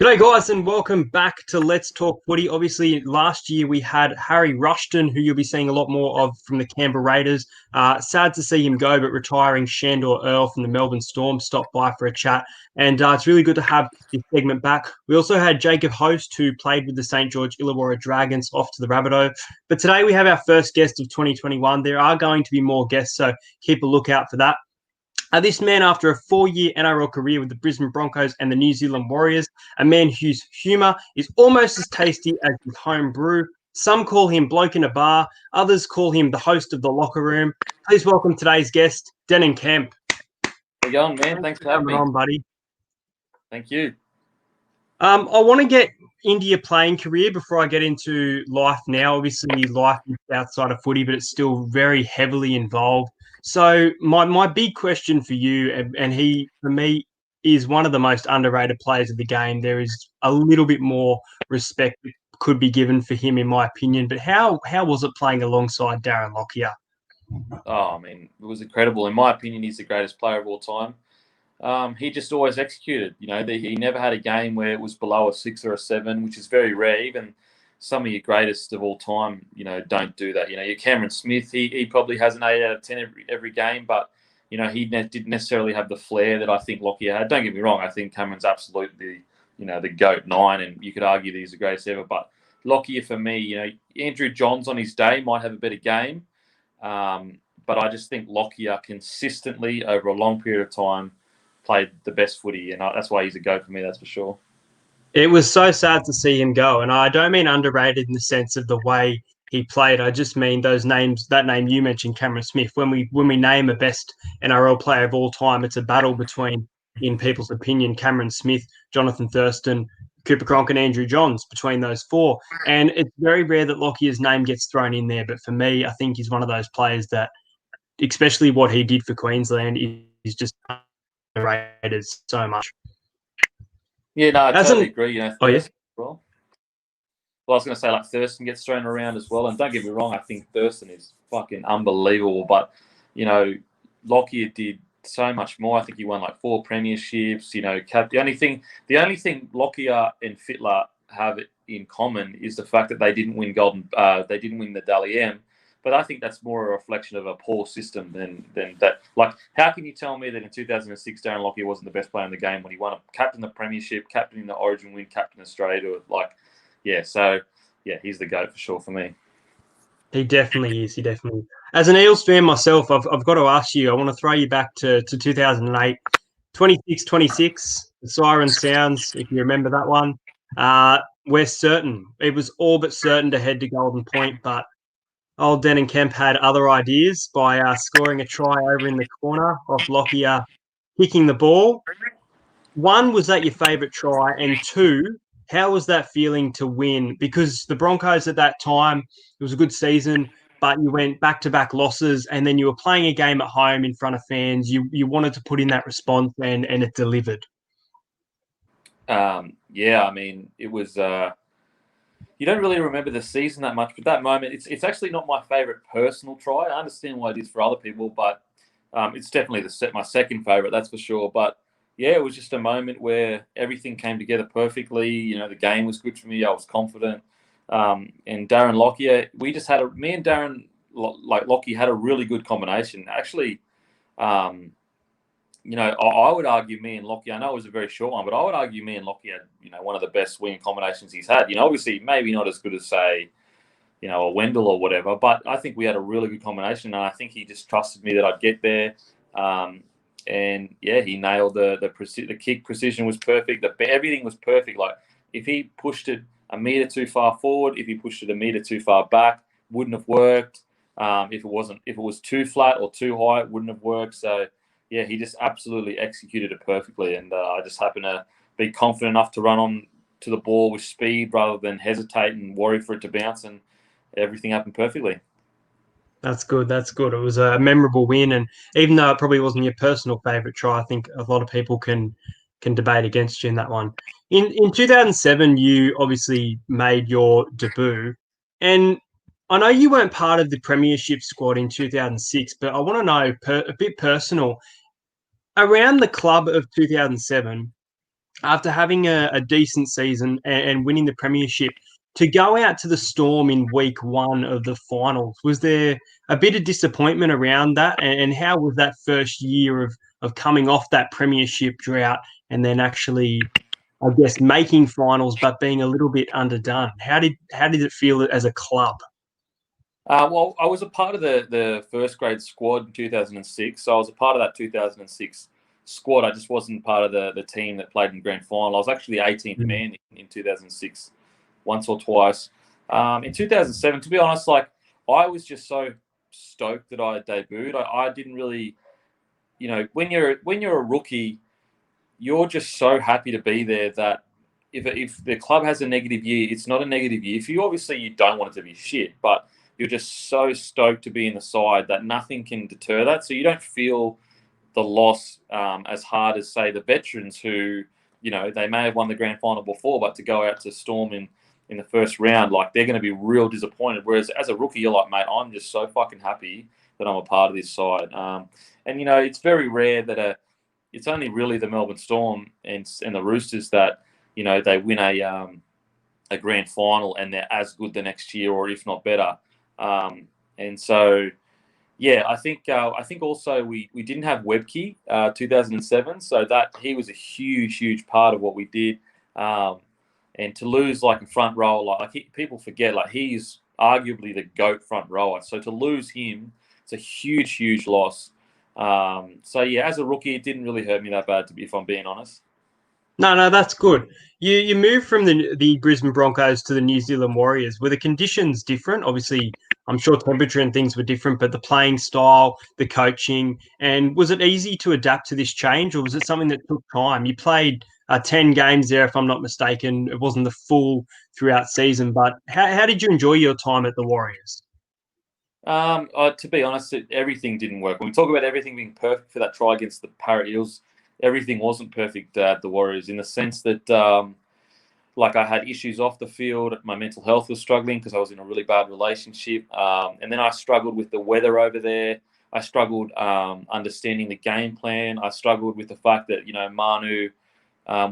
G'day guys and welcome back to Let's Talk Footy. Obviously, last year we had Harry Rushton, who you'll be seeing a lot more of from the Canberra Raiders. Sad to see him go, but retiring Shandor Earl from the Melbourne Storm stopped by for a chat. And it's really good to have this segment back. We also had Jacob Host, who played with the St. George Illawarra Dragons, off to the Rabbitoh. But today we have our first guest of 2021. There are going to be more guests, so keep a lookout for that. This man, after a 4-year NRL career with the Brisbane Broncos and the New Zealand Warriors, a man whose humour is almost as tasty as his home brew. Some call him Bloke in a bar. Others call him the host of the Locker Room. Please welcome today's guest, Denan Kemp. How you going, man? Thanks for having me. On, buddy. Thank you. I want to get into your playing career before I get into life now. Obviously, life is outside of footy, but it's still very heavily involved. So my big question for you, and he, for me, is one of the most underrated players of the game. There is a little bit more respect that could be given for him, in my opinion. But how was it playing alongside Darren Lockyer? Oh, I mean, it was incredible. In my opinion, he's the greatest player of all time. He just always executed. You know, he never had a game where it was below a 6 or a 7, which is very rare. Even some of your greatest of all time, you know, don't do that. You know, your Cameron Smith, he probably has an 8 out of 10 every game, but, you know, he didn't necessarily have the flair that I think Lockyer had. Don't get me wrong. I think Cameron's absolutely, you know, the GOAT 9, and you could argue that he's the greatest ever. But Lockyer, for me, you know, Andrew Johns on his day might have a better game. But I just think Lockyer consistently over a long period of time played the best footy, and that's why he's a GOAT for me, that's for sure. It was so sad to see him go, and I don't mean underrated in the sense of the way he played. I just mean those names. That name you mentioned, Cameron Smith. When we name a best NRL player of all time, it's a battle between, in people's opinion, Cameron Smith, Jonathan Thurston, Cooper Cronk, and Andrew Johns, between those four. And it's very rare that Lockyer's name gets thrown in there. But for me, I think he's one of those players that, especially what he did for Queensland, is just underrated so much. Yeah, no, I totally agree. You know, Thurston, well, I was going to say, like, Thurston gets thrown around as well. And don't get me wrong, I think Thurston is fucking unbelievable. But, you know, Lockyer did so much more. I think he won like 4 premierships. You know, the only thing Lockyer and Fittler have in common is the fact that they didn't win they didn't win the Dally M. But I think that's more a reflection of a poor system than that. Like, how can you tell me that in 2006 Darren Lockyer wasn't the best player in the game when he won captain the premiership, captain in the Origin win, captain Australia? He's the GOAT for sure for me. He definitely is. He definitely is. As an Eels fan myself, I've got to ask you, I want to throw you back to 2008, 26-26. The siren sounds, if you remember that one. We're certain. It was all but certain to head to Golden Point, but old Denan Kemp had other ideas by scoring a try over in the corner off Lockyer kicking the ball. One, was that your favourite try? And two, how was that feeling to win? Because the Broncos at that time, it was a good season, but you went back-to-back losses, and then you were playing a game at home in front of fans. You wanted to put in that response, and it delivered. I mean, it was... you don't really remember the season that much, but that moment, it's actually not my favourite personal try. I understand why it is for other people, but it's definitely my second favourite, that's for sure. But yeah, it was just a moment where everything came together perfectly. You know, the game was good for me. I was confident. And Darren Lockyer, me and Darren, like Lockyer, had a really good combination. Actually, you know, I would argue me and Lockyer, I know it was a very short one, but I would argue me and Lockyer had, you know, one of the best wing combinations he's had. You know, obviously maybe not as good as, say, you know, a Wendell or whatever, but I think we had a really good combination, and I think he just trusted me that I'd get there. And yeah, he nailed the kick. Precision was perfect. Everything was perfect. Like, if he pushed it a meter too far forward, if he pushed it a meter too far back, wouldn't have worked. If it was too flat or too high, it wouldn't have worked. So yeah, he just absolutely executed it perfectly, and I just happened to be confident enough to run on to the ball with speed rather than hesitate and worry for it to bounce, and everything happened perfectly. That's good. That's good. It was a memorable win, and even though it probably wasn't your personal favourite try, I think a lot of people can debate against you in that one. In 2007, you obviously made your debut, and I know you weren't part of the premiership squad in 2006, but I want to know a bit personal around the club of 2007. after having a decent season and winning the premiership, to go out to the Storm in week one of the finals, was there a bit of disappointment around that? And how was that first year of coming off that premiership drought and then actually, I guess, making finals but being a little bit underdone? How did it feel as a club? Well, I was a part of the first grade squad in 2006, so I was a part of that 2006 squad. I just wasn't part of the team that played in grand final. I was actually the 18th man in 2006, once or twice. In 2007, to be honest, like I was just so stoked that I debuted. I didn't really, when you're a rookie, you're just so happy to be there that if the club has a negative year, it's not a negative year. If you obviously you don't want it to be shit, but you're just so stoked to be in the side that nothing can deter that. So you don't feel the loss as hard as say the veterans who, they may have won the grand final before, but to go out to Storm in the first round, like they're going to be real disappointed. Whereas as a rookie, you're like, mate, I'm just so fucking happy that I'm a part of this side. And it's very rare that it's only really the Melbourne Storm and the Roosters that they win a grand final and they're as good the next year, or if not better. And so, yeah, I think also we didn't have Webke 2007, so that he was a huge part of what we did. And to lose like a front row, people forget, like he's arguably the GOAT front rower. So to lose him, it's a huge loss. So yeah, as a rookie, it didn't really hurt me that bad, if I'm being honest. No, that's good. You moved from the Brisbane Broncos to the New Zealand Warriors. Were the conditions different? Obviously, I'm sure temperature and things were different, but the playing style, the coaching, and was it easy to adapt to this change, or was it something that took time? You played 10 games there, if I'm not mistaken. It wasn't the full throughout season, but how did you enjoy your time at the Warriors? To be honest, everything didn't work. When we talk about everything being perfect for that try against the Parrot Eels, everything wasn't perfect at the Warriors in the sense that, like I had issues off the field. My mental health was struggling because I was in a really bad relationship. And then I struggled with the weather over there. I struggled understanding the game plan. I struggled with the fact that, Manu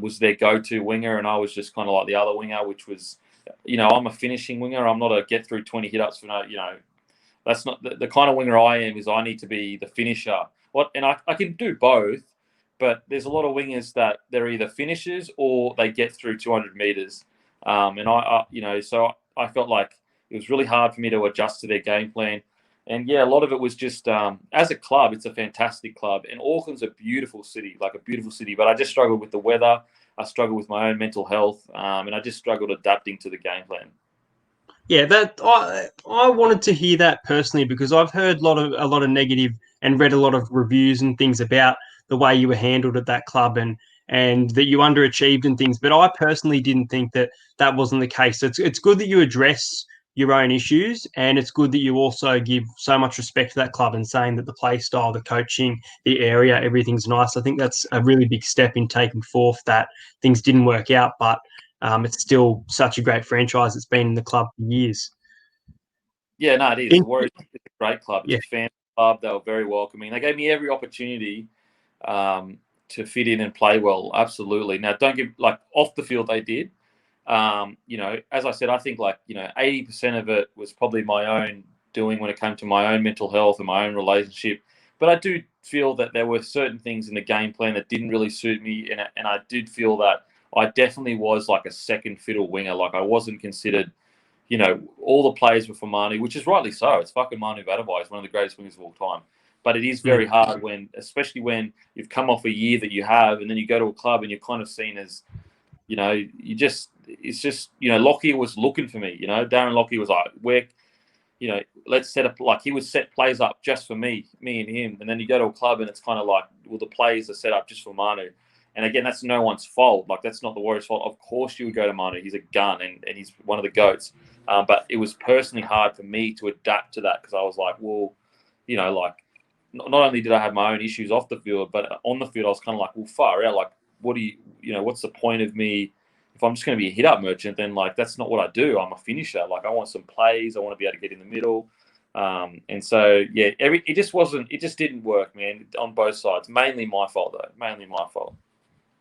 was their go-to winger and I was just kind of like the other winger, which was, I'm a finishing winger. I'm not a get through 20 hit-ups for that's not the kind of winger I am. Is I need to be the finisher. And I can do both, but there's a lot of wingers that they're either finishers or they get through 200 meters. So I felt like it was really hard for me to adjust to their game plan. And yeah, a lot of it was just as a club, it's a fantastic club, and Auckland's a beautiful city, like a beautiful city. But I just struggled with the weather. I struggled with my own mental health, and I just struggled adapting to the game plan. Yeah, that I wanted to hear that personally because I've heard a lot of negative and read a lot of reviews and things about the way you were handled at that club and that you underachieved and things. But I personally didn't think that that wasn't the case. So it's good that you address your own issues, and it's good that you also give so much respect to that club and saying that the play style, the coaching, the area, everything's nice. I think that's a really big step in taking forth that things didn't work out, but it's still such a great franchise. It's been in the club for years. Yeah, no, it is. The Warriors is a great club. It's Yeah, a fan club. They were very welcoming. They gave me every opportunity to fit in and play well. Absolutely. Now, don't get like off the field. They did. As I said, I think 80% of it was probably my own doing when it came to my own mental health and my own relationship. But I do feel that there were certain things in the game plan that didn't really suit me, and I did feel that I definitely was like a second fiddle winger. Like I wasn't considered. All the players were for Manu, which is rightly so. It's fucking Manu Vatuvei. He's one of the greatest wingers of all time. But it is very hard especially when you've come off a year that you have, and then you go to a club and you're kind of seen as, Lockyer was looking for me. Darren Lockyer was like, let's set up, like he would set plays up just for me and him. And then you go to a club and it's kind of like, well, the plays are set up just for Manu. And again, that's no one's fault. Like, that's not the Warriors' fault. Of course you would go to Manu. He's a gun and he's one of the GOATs. But it was personally hard for me to adapt to that because I was like, well, not only did I have my own issues off the field, but on the field, I was kind of like, well, far out. Like, what's the point of me? If I'm just going to be a hit-up merchant, then, that's not what I do. I'm a finisher. Like, I want some plays. I want to be able to get in the middle. And so, yeah, it just didn't work, man, on both sides. Mainly my fault, though. Mainly my fault.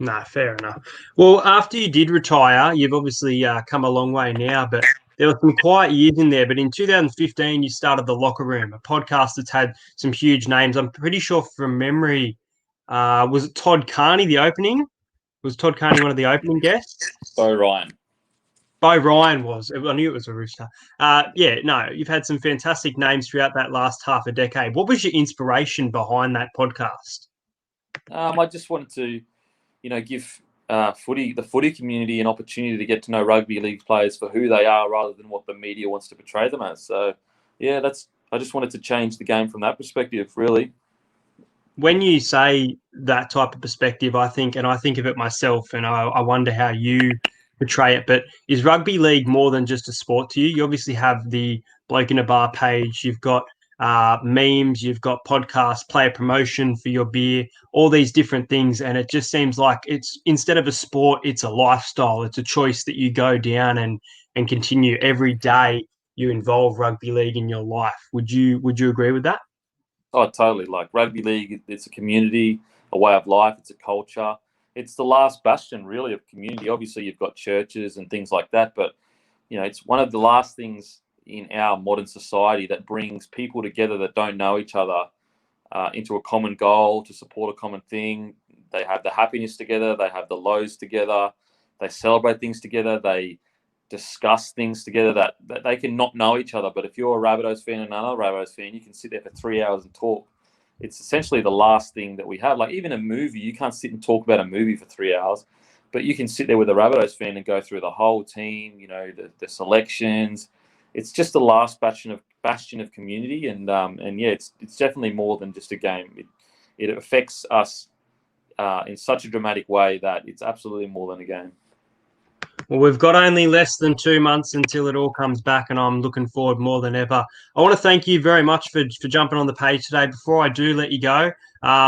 No, fair enough. Well, after you did retire, you've obviously come a long way now, but there were some quiet years in there. But in 2015, you started The Locker Room, a podcast that's had some huge names. I'm pretty sure from memory, was it Todd Carney, the opening? Was Todd Carney one of the opening guests? So Ryan. Bo Ryan was. I knew it was a rooster. Yeah, no, you've had some fantastic names throughout that last half a decade. What was your inspiration behind that podcast? I just wanted to, give the footy community an opportunity to get to know rugby league players for who they are rather than what the media wants to portray them as. So, yeah, I just wanted to change the game from that perspective, really. When you say that type of perspective, I think of it myself, and I wonder how you portray it. But is rugby league more than just a sport to you? You obviously have the Bloke in a Bar page. You've got memes. You've got podcasts, player promotion for your beer, all these different things. And it just seems like it's instead of a sport, it's a lifestyle. It's a choice that you go down and continue every day. You involve rugby league in your life. Would you agree with that? Oh, totally. Like rugby league, it's a community, a way of life, it's a culture. It's the last bastion, really, of community. Obviously, you've got churches and things like that, but it's one of the last things in our modern society that brings people together that don't know each other into a common goal to support a common thing. They have the happiness together. They have the lows together. They celebrate things together. They discuss things together that they can not know each other. But if you're a Rabbitohs fan and another Rabbitohs fan, you can sit there for 3 hours and talk. It's essentially the last thing that we have. Like even a movie, you can't sit and talk about a movie for 3 hours, but you can sit there with a Rabbitohs fan and go through the whole team, the selections. It's just the last bastion of community, and yeah, it's definitely more than just a game. It affects us in such a dramatic way that it's absolutely more than a game. Well, we've got only less than 2 months until it all comes back, and I'm looking forward more than ever. I want to thank you very much for jumping on the page today. Before I do let you go,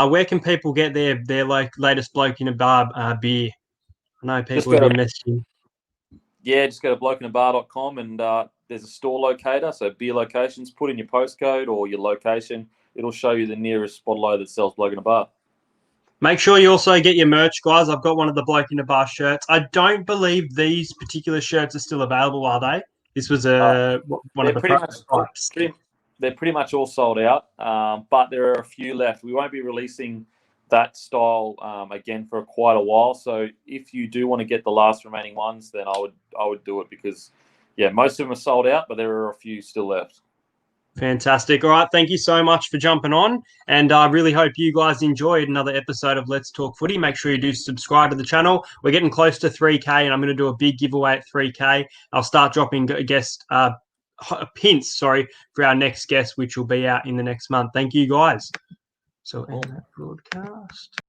where can people get their latest Bloke in a Bar beer? I know people have been messaging. Yeah, just go to blokeinabar.com and there's a store locator, so beer locations. Put in your postcode or your location. It'll show you the nearest spotlight that sells Bloke in a Bar. Make sure you also get your merch, guys. I've got one of the Bloke in a Bar shirts. I don't believe these particular shirts are still available, are they? This was one of the prototypes. They're pretty much all sold out, but there are a few left. We won't be releasing that style again for quite a while. So if you do want to get the last remaining ones, then I would do it because, yeah, most of them are sold out, but there are a few still left. Fantastic. All right. Thank you so much for jumping on. And I really hope you guys enjoyed another episode of Let's Talk Footy. Make sure you do subscribe to the channel. We're getting close to 3K, and I'm going to do a big giveaway at 3K. I'll start dropping hints, for our next guest, which will be out in the next month. Thank you, guys. So end that broadcast.